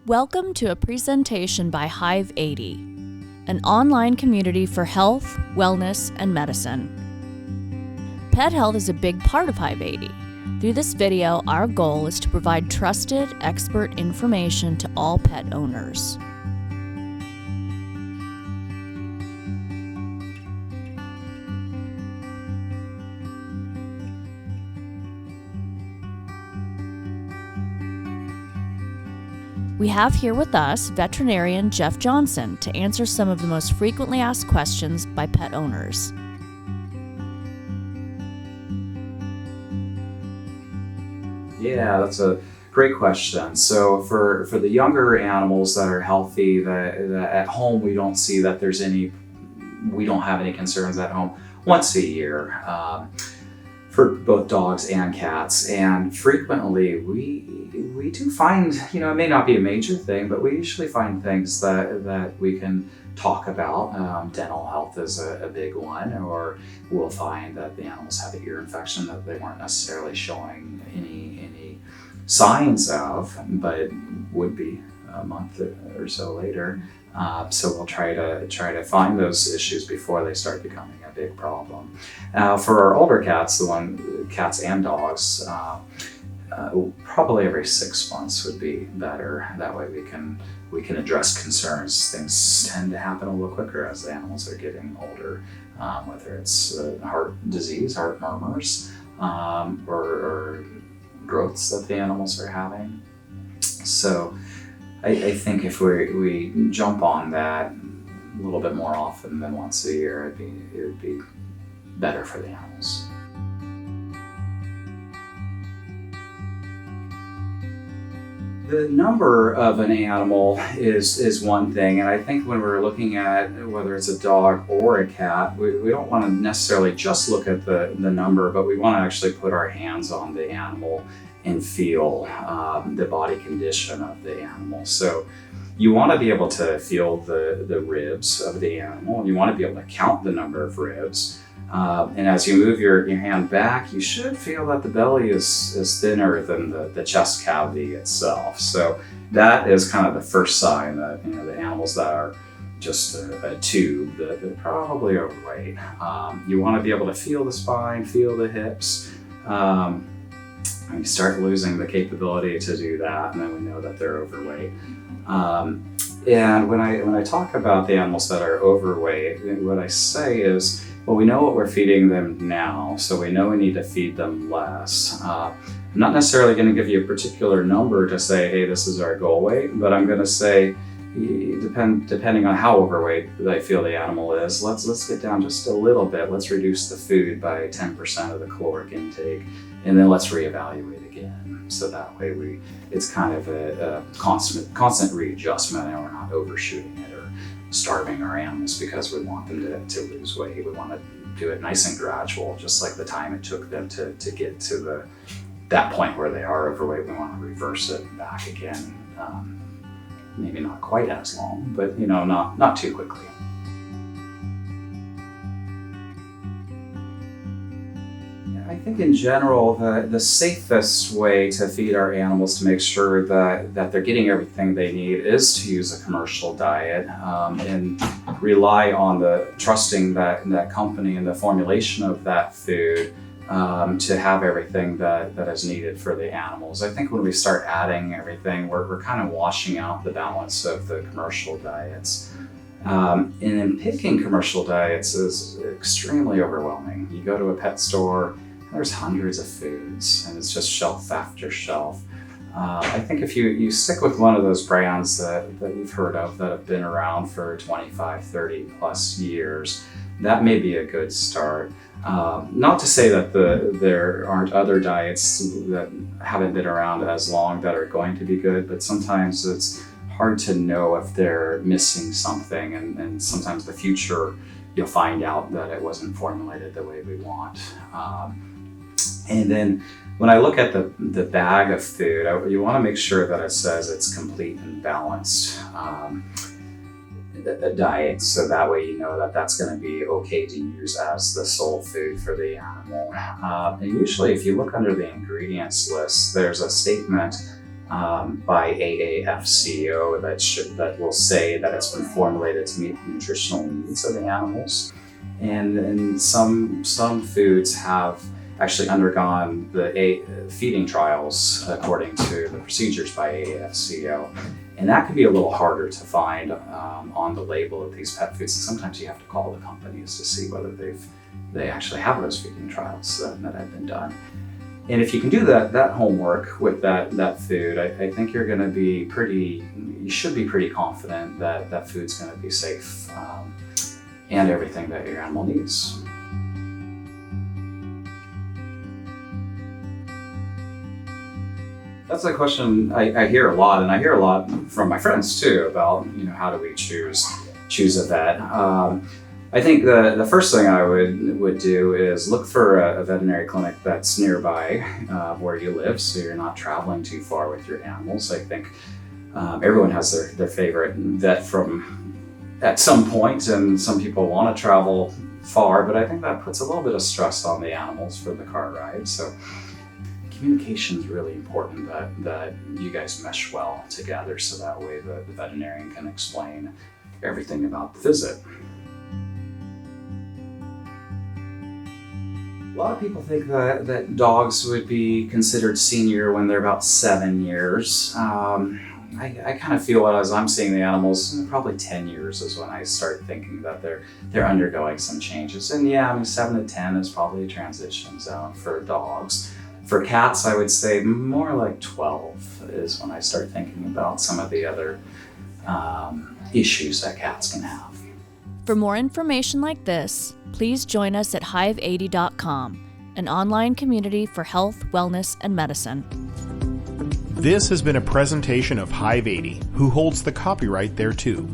Welcome to a presentation by Hive80, an online community for health, wellness, and medicine. Pet health is a big part of Hive80. Through this video, our goal is to provide trusted, expert information to all pet owners. We have here with us veterinarian Jeff Johnson to answer some of the most frequently asked questions by pet owners. Yeah, that's a great question. So for the younger animals that are healthy, that at home we don't see that we don't have any concerns at home once a year for both dogs and cats. And frequently we do find, it may not be a major thing, but we usually find things that we can talk about. Dental health is a big one, or we'll find that the animals have an ear infection that they weren't necessarily showing any signs of, but it would be a month or so later. So we'll try to find those issues before they start becoming a big problem. For our older cats, cats and dogs, probably every 6 months would be better. That way we can address concerns. Things tend to happen a little quicker as the animals are getting older, whether it's heart disease, heart murmurs, or growths that the animals are having. So I think if we jump on that a little bit more often than once a year, it would be better for the animals. The number of an animal is one thing, and I think when we're looking at whether it's a dog or a cat, we don't want to necessarily just look at the number, but we want to actually put our hands on the animal and feel the body condition of the animal. So you want to be able to feel the ribs of the animal. You want to be able to count the number of ribs. And as you move your hand back, you should feel that the belly is thinner than the chest cavity itself. So that is kind of the first sign that the animals that are just a tube, that they're probably overweight. You want to be able to feel the spine, feel the hips. And you start losing the capability to do that, and then we know that they're overweight. And when I talk about the animals that are overweight, what I say is, well, we know what we're feeding them now, so we know we need to feed them less. I'm not necessarily going to give you a particular number to say, hey, this is our goal weight, but I'm going to say, depending on how overweight I feel the animal is, let's get down just a little bit. Let's reduce the food by 10% of the caloric intake, and then let's reevaluate again. So that way it's kind of a constant readjustment, and we're not overshooting it or starving our animals because we want them to lose weight. We want to do it nice and gradual, just like the time it took them to get to that point where they are overweight. We want to reverse it back again. Maybe not quite as long, but not too quickly. I think in general, the safest way to feed our animals to make sure that they're getting everything they need is to use a commercial diet and rely on trusting that company and the formulation of that food to have everything that is needed for the animals. I think when we start adding everything, we're kind of washing out the balance of the commercial diets. And in picking commercial diets is extremely overwhelming. You go to a pet store, there's hundreds of foods, and it's just shelf after shelf. I think if you stick with one of those brands that you've heard of that have been around for 25, 30 plus years, that may be a good start. Not to say that there aren't other diets that haven't been around as long that are going to be good, but sometimes it's hard to know if they're missing something, and sometimes the future you'll find out that it wasn't formulated the way we want. And then when I look at the bag of food, you want to make sure that it says it's complete and balanced a diet, so that way you know that that's going to be okay to use as the sole food for the animal. And usually if you look under the ingredients list, there's a statement by AAFCO that will say that it's been formulated to meet the nutritional needs of the animals. And some foods have actually undergone the feeding trials according to the procedures by AAFCO. And that can be a little harder to find on the label of these pet foods. Sometimes you have to call the companies to see whether they actually have those feeding trials that have been done. And if you can do that homework with that food, I think you're going to be you should be pretty confident that that food's going to be safe and everything that your animal needs. That's a question I hear a lot, and I hear a lot from my friends too about, how do we choose a vet. I think the first thing I would do is look for a veterinary clinic that's nearby where you live, so you're not traveling too far with your animals. I think everyone has their favorite vet from at some point, and some people want to travel far, but I think that puts a little bit of stress on the animals for the car ride. So communication is really important, that you guys mesh well together, so that way the veterinarian can explain everything about the visit. A lot of people think that dogs would be considered senior when they're about 7 years. I kind of feel as I'm seeing the animals, probably 10 years is when I start thinking that they're undergoing some changes. And 7 to 10 is probably a transition zone for dogs. For cats, I would say more like 12 is when I start thinking about some of the other issues that cats can have. For more information like this, please join us at Hive80.com, an online community for health, wellness, and medicine. This has been a presentation of Hive80, who holds the copyright thereto.